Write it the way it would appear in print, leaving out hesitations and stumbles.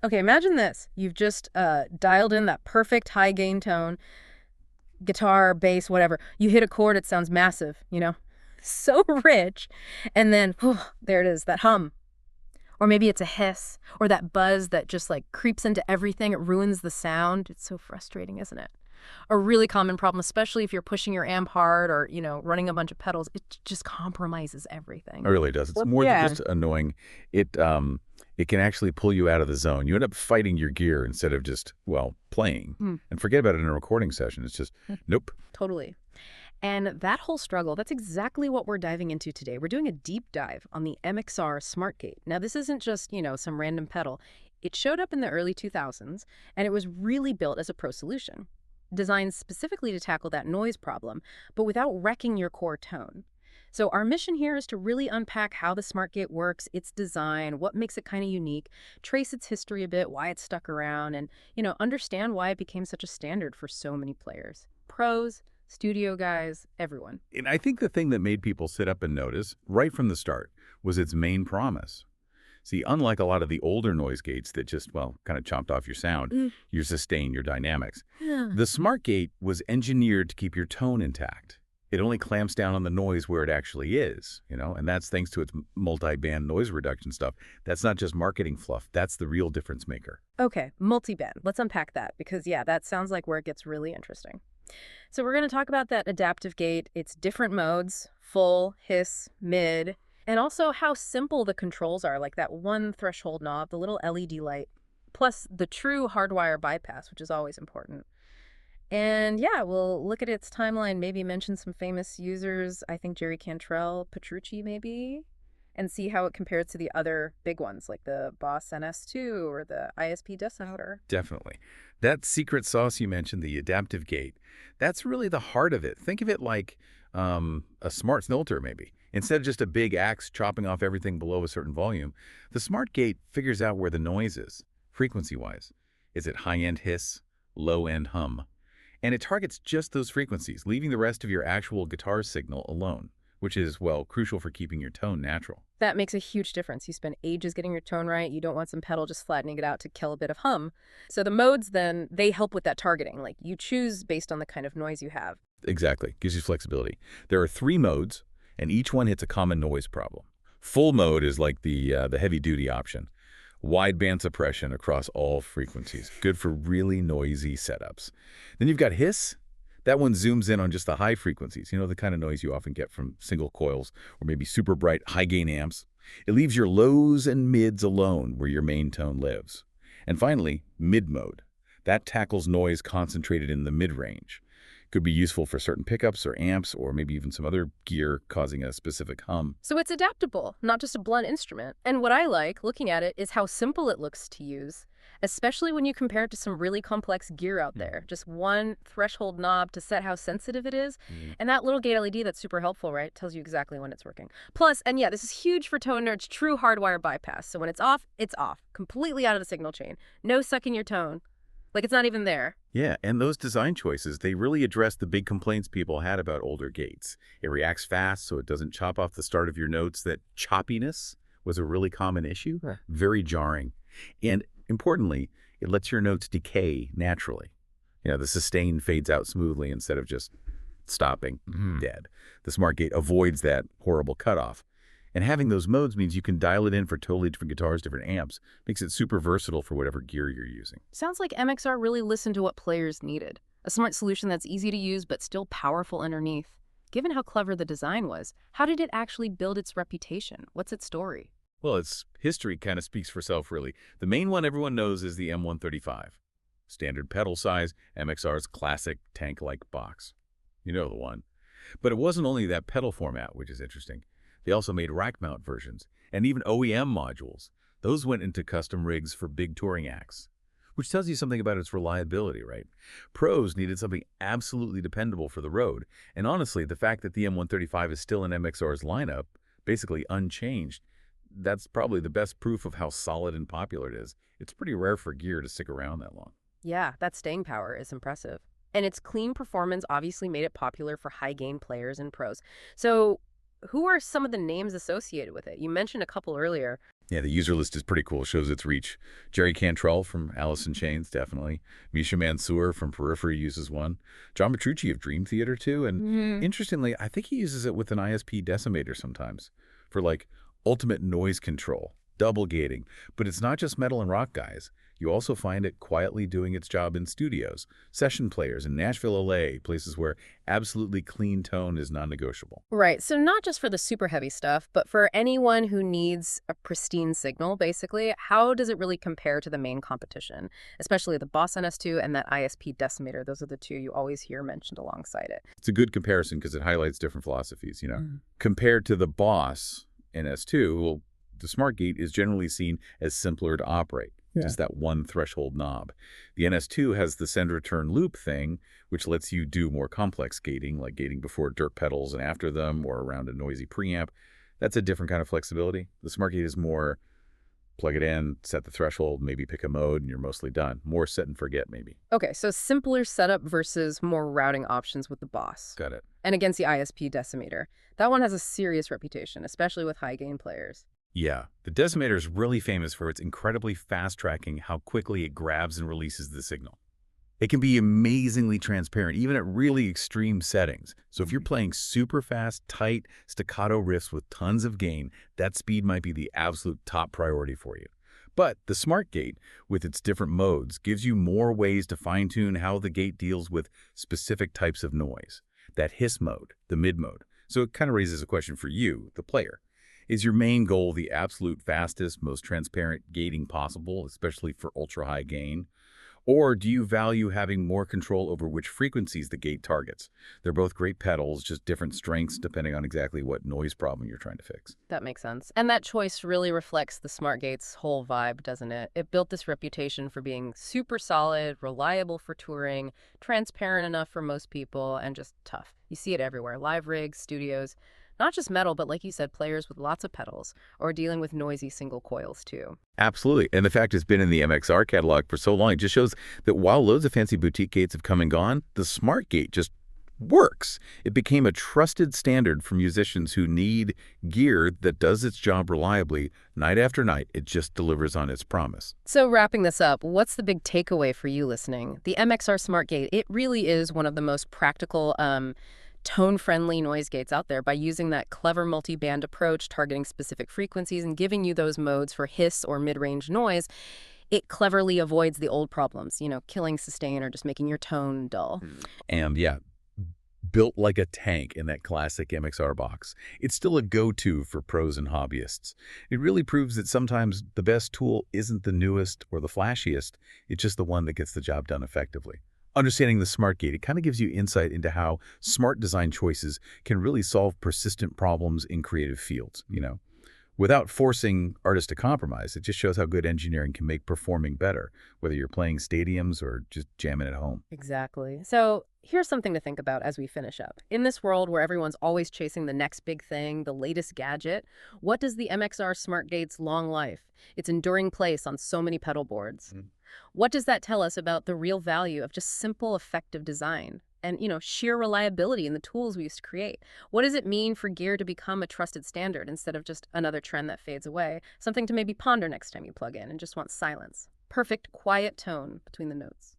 Okay, imagine this. You've just dialed in that perfect high gain tone, guitar, bass, whatever. You hit a chord, it sounds massive, so rich. And then, there it is, that hum. Or maybe it's a hiss, or that buzz that just like creeps into everything. It ruins the sound. It's so frustrating, isn't it? A really common problem, especially if you're pushing your amp hard or, running a bunch of pedals. It just compromises It everything. really does. It's Well, more than yeah. just annoying. It can actually pull you out of the zone. You end up fighting your gear instead of just, well, playing. Hmm. And forget about it in a recording session. It's just, nope. Totally. And that whole struggle, that's exactly what we're diving into today. We're doing a deep dive on the MXR Smart Gate. Now, this isn't just, some random pedal. It showed up in the early 2000s, and it was really built as a pro solution, designed specifically to tackle that noise problem, but without wrecking your core tone. So our mission here is to really unpack how the Smart Gate works, its design, what makes it kind of unique, trace its history a bit, why it's stuck around, and, understand why it became such a standard for so many players. Pros, studio guys, everyone. And I think the thing that made people sit up and notice right from the start was its main promise. See, unlike a lot of the older noise gates that just, well, kind of chopped off your sound, your sustain, your dynamics, Yeah. the Smart Gate was engineered to keep your tone intact. It only clamps down on the noise where it actually is, and that's thanks to its multi-band noise reduction stuff. That's not just marketing fluff. That's the real difference maker. Okay, multi-band. Let's unpack that because, yeah, that sounds like where it gets really interesting. So we're going to talk about that adaptive gate, its different modes, full, hiss, mid, and also how simple the controls are, like that one threshold knob, the little LED light, plus the true hardwire bypass, which is always important. And yeah, we'll look at its timeline, maybe mention some famous users, I think Jerry Cantrell, Petrucci maybe, and see how it compares to the other big ones like the Boss NS2 or the ISP Decider. Definitely. That secret sauce you mentioned, the adaptive gate, that's really the heart of it. Think of it like a smart filter, maybe. Instead of just a big axe chopping off everything below a certain volume, the smart gate figures out where the noise is, frequency-wise. Is it high-end hiss, low-end hum? And it targets just those frequencies, leaving the rest of your actual guitar signal alone, which is, well, crucial for keeping your tone natural. That makes a huge difference. You spend ages getting your tone right. You don't want some pedal just flattening it out to kill a bit of hum. So the modes then, they help with that targeting. Like you choose based on the kind of noise you have. Exactly. Gives you flexibility. There are 3 modes, and each one hits a common noise problem. Full mode is like the heavy-duty option. Wideband suppression across all frequencies. Good for really noisy setups. Then you've got hiss. That one zooms in on just the high frequencies, the kind of noise you often get from single coils or maybe super bright high-gain amps. It leaves your lows and mids alone where your main tone lives. And finally, mid mode. That tackles noise concentrated in the mid-range. Could be useful for certain pickups or amps or maybe even some other gear causing a specific hum. So it's adaptable, not just a blunt instrument. And what I like, looking at it, is how simple it looks to use, especially when you compare it to some really complex gear out there. Just one threshold knob to set how sensitive it is. And that little gate LED that's super helpful, right? Tells you exactly when it's working. Plus, and yeah, this is huge for tone nerds, true hardwire bypass. So when it's off, completely out of the signal chain. No sucking your tone. Like it's not even there. Yeah, and those design choices, they really address the big complaints people had about older gates. It reacts fast, so it doesn't chop off the start of your notes. That choppiness was a really common issue, very jarring. And importantly, it lets your notes decay naturally. The sustain fades out smoothly instead of just stopping dead. The Smart Gate avoids that horrible cutoff. And having those modes means you can dial it in for totally different guitars, different amps. Makes it super versatile for whatever gear you're using. Sounds like MXR really listened to what players needed. A smart solution that's easy to use but still powerful underneath. Given how clever the design was, how did it actually build its reputation? What's its story? Well, its history kind of speaks for itself, really. The main one everyone knows is the M135. Standard pedal size, MXR's classic tank-like box. You know the one. But it wasn't only that pedal format, which is interesting. They also made rack mount versions and even OEM modules. Those went into custom rigs for big touring acts, which tells you something about its reliability, right? Pros needed something absolutely dependable for the road. And honestly, the fact that the M135 is still in MXR's lineup, basically unchanged, that's probably the best proof of how solid and popular it is. It's pretty rare for gear to stick around that long. Yeah, that staying power is impressive. And its clean performance obviously made it popular for high-gain players and pros. So who are some of the names associated with it? You mentioned a couple earlier. Yeah, the user list is pretty cool. Shows its reach. Jerry Cantrell from Alice in Chains, definitely. Misha Mansour from Periphery uses one. John Petrucci of Dream Theater, too. And Hmm. interestingly, I think he uses it with an ISP decimator sometimes for like ultimate noise control, double gating. But it's not just metal and rock guys. You also find it quietly doing its job in studios, session players in Nashville, LA, places where absolutely clean tone is non-negotiable. Right. So not just for the super heavy stuff, but for anyone who needs a pristine signal, basically, how does it really compare to the main competition, especially the Boss NS2 and that ISP decimator? Those are the two you always hear mentioned alongside it. It's a good comparison because it highlights different philosophies. Mm. Compared to the Boss NS2, well, the Smart Gate is generally seen as simpler to operate. Yeah. Just that one threshold knob. The NS2 has the send return loop thing, which lets you do more complex gating, like gating before dirt pedals and after them, or around a noisy preamp. That's a different kind of flexibility. The Smart Gate is more plug it in, set the threshold, maybe pick a mode, and you're mostly done. More set and forget, maybe. Okay, so simpler setup versus more routing options with the Boss. Got it. And against the ISP decimator. That one has a serious reputation, especially with high gain players. Yeah, the Decimator is really famous for its incredibly fast tracking how quickly it grabs and releases the signal. It can be amazingly transparent, even at really extreme settings. So if you're playing super fast, tight, staccato riffs with tons of gain, that speed might be the absolute top priority for you. But the Smart Gate, with its different modes, gives you more ways to fine-tune how the gate deals with specific types of noise. That hiss mode, the mid mode. So it kind of raises a question for you, the player. Is your main goal the absolute fastest, most transparent gating possible, especially for ultra-high gain? Or do you value having more control over which frequencies the gate targets? They're both great pedals, just different strengths depending on exactly what noise problem you're trying to fix. That makes sense. And that choice really reflects the Smart Gate's whole vibe, doesn't it? It built this reputation for being super solid, reliable for touring, transparent enough for most people, and just tough. You see it everywhere. Live rigs, studios, not just metal, but like you said, players with lots of pedals, or dealing with noisy single coils too. Absolutely. And the fact it's been in the MXR catalog for so long, it just shows that while loads of fancy boutique gates have come and gone, the Smart Gate just works. It became a trusted standard for musicians who need gear that does its job reliably night after night. It just delivers on its promise. So wrapping this up, what's the big takeaway for you listening? The MXR Smart Gate, it really is one of the most practical, tone-friendly noise gates out there by using that clever multi-band approach, targeting specific frequencies and giving you those modes for hiss or mid-range noise. It cleverly avoids the old problems, killing sustain or just making your tone dull. And yeah, built like a tank in that classic MXR box. It's still a go-to for pros and hobbyists. It really proves that sometimes the best tool isn't the newest or the flashiest, it's just the one that gets the job done effectively. Understanding the Smart Gate, it kind of gives you insight into how smart design choices can really solve persistent problems in creative fields. Without forcing artists to compromise, it just shows how good engineering can make performing better, whether you're playing stadiums or just jamming at home. Exactly. So here's something to think about as we finish up. In this world where everyone's always chasing the next big thing, the latest gadget, what does the MXR Smart Gate's long life, its enduring place on so many pedal boards? What does that tell us about the real value of just simple, effective design and, sheer reliability in the tools we used to create? What does it mean for gear to become a trusted standard instead of just another trend that fades away? Something to maybe ponder next time you plug in and just want silence. Perfect, quiet tone between the notes.